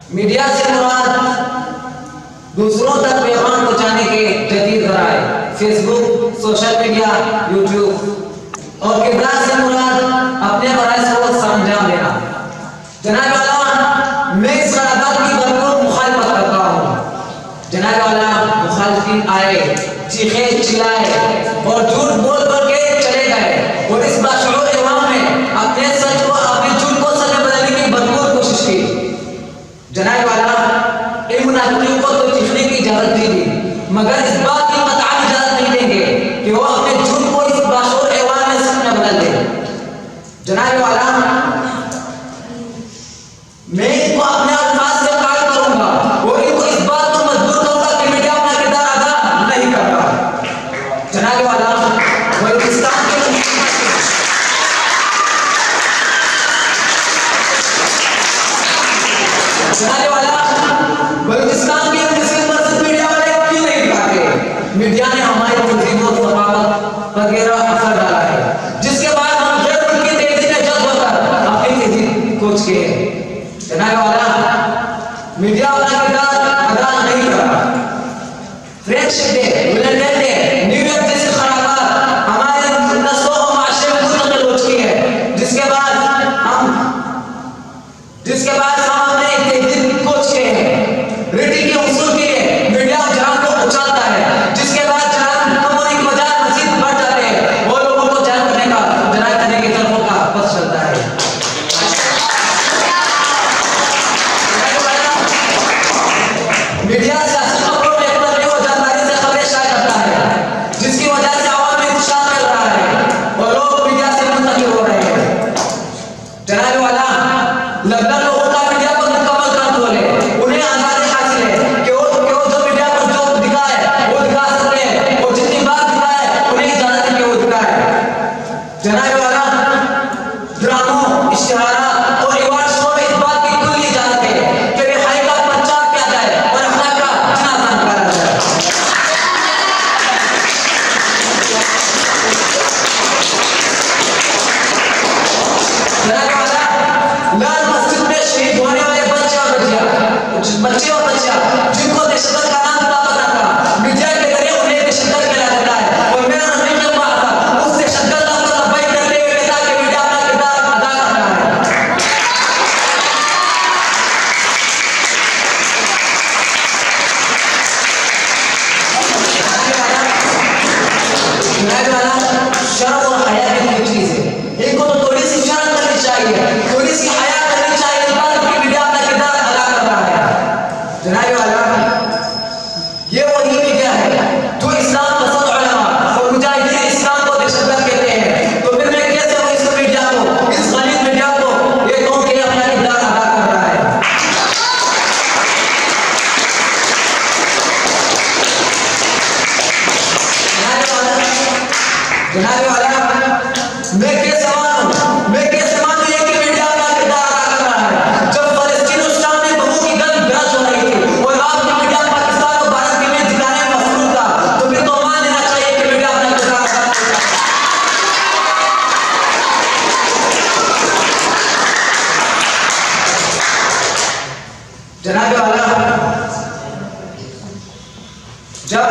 Media से मुराद दूसरों तक पैगाम पहुंचाने के जदीद ज़राए, फेसबुक, सोशल मीडिया, यूट्यूब। और किरदार से मुराद अपने फराइज़ को सरअंजाम देना। जनाब वाला, मैं इस करारदाद की भरपूर मुखालफत करता हूँ। जनाब वाला, मुखालिफिन आए, चीखे चिल्लाए और झूठ बोल कर के चले गए और इस बाशऊर अवाम ने अपने सच को, अपने झूठ को सच में बदलने की भरपूर कोशिश की। जनाब वाला, इन मुनाफिकीन को तो चीखने की इजाजत दी थी, मगर इस बात की कतई इजाजत नहीं देंगे कि वो अपने झूठ को इस बाशऊर अवाम में सच में बदल दे। जनाब वाला, मैं इनको अपने अल्फाज से कायल करूंगा और इनको इस बात को मजबूर करूंगा कि मीडिया अपना किरदार अदा नहीं कर रहा। जनाब वाला, बलूचिस्तान के जनाब वाला, बलूचिस्तान की मुस्लिम मस्जिद मीडिया वाले क्यों नहीं दिखाते? मीडिया ने हमारी तहजीब और सकाफत वगैरह असर डाला है, जिसके बाद हम गैर मुल्की तेजी में जज्ब होकर अपनी तहजीब खोज के जनाब वाला, मीडिया वाला किरदार अदा नहीं कर रहा। Friendship day, valentine day, new year जैसी खराबात हमारे नस्लों और माशरे में मुंतकिल हो चुकी है, जिसके बाद हम अपने तहजीब खोज के रेटिंग के उसूल के लिए मीडिया जहां को उछालता है, जिसके बाद जहां कम होने की वजह मजीद बढ़ जाते हैं और लोगों को जान करने का जनाब करने की तरफों का पथ चलता है। मीडिया सियासी खबरों में अपनी और जानकारी से खबरें शाया करता है, जिसकी वजह से आवाम में इंतशार मिल रहा है और लोग मीडिया से मुंतकिल हो रहे हैं। जनाब वाला, लगभग लोगों का मीडिया पर मुकम्मल कंट्रोल है, उन्हें आजादी हासिल है कि वो जो मीडिया पर जो दिखाए वो दिखा सकते हैं और जितनी बात दिखाए उन्हें इजाजत है कि वो दिखाए। जनाब वाला, ड्रामों, इश्तिहारात और अवार्ड शो में इस बात की खुली इजाजत है कि बेहयाई का प्रचार किया जाए और अखलाक का जनाजा निकाला जाए। जनाब वाला, लाल मस्जिद में शहीद होने वाले बच्चे और बच्चियां जिनको दहशतगर्द का नाम पता था, मीडिया के जरिए उन्हें दहशतगर्द कहला जाता है और मेरा रफीक ने कहा था उस दहशतगर्द का तबय्युन करते हुए कहता कि मीडिया अपना किरदार अदा कर रहा है। शर्म और हया की चीज है, इनको तो थोड़ी सी शर्म करनी चाहिए, थोड़ी सी हया करनी चाहिए इस बात की मीडिया अपना किरदार अदा कर रहा है। जनाब वाला, ये वही मीडिया है जो इस्लाम पसंद उलमा और मुजाहिदीन इस्लाम को दहशतगर्द कहते हैं, तो फिर मैं कैसे हूँ इस मीडिया को, इस गलीज मीडिया को ये कहूँ कि अपना किरदार अदा कर रहा है। जनाब वाला, मैं कैसे मानूं ये कि मीडिया अपना किरदार अदा कर रहा है, जब फलस्तीन और शाम में बमों की गंद बरस हो रही थी और आपकी मीडिया पाकिस्तान और भारत की मैच दिखाने में मशगूल था, तो फिर तो मान लेना चाहिए कि मीडिया अपना किरदार अदा कर रहा है। जनाब वाला, जब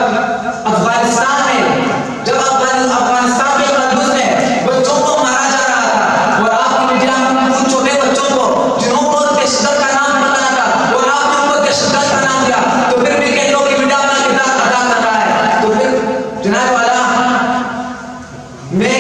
अफगानिस्तान के कंदूज में बच्चों को मारा जा रहा था और आपकी मीडिया उन छोटे बच्चों को जिन्होंने दहशतगर्द का नाम बताया था और आपने उनको दहशतगर्द का नाम दिया, तो फिर भी कहते हो कि मीडिया अपना किरदार अदा कर रहा है। तो फिर जनाब वाला, मैं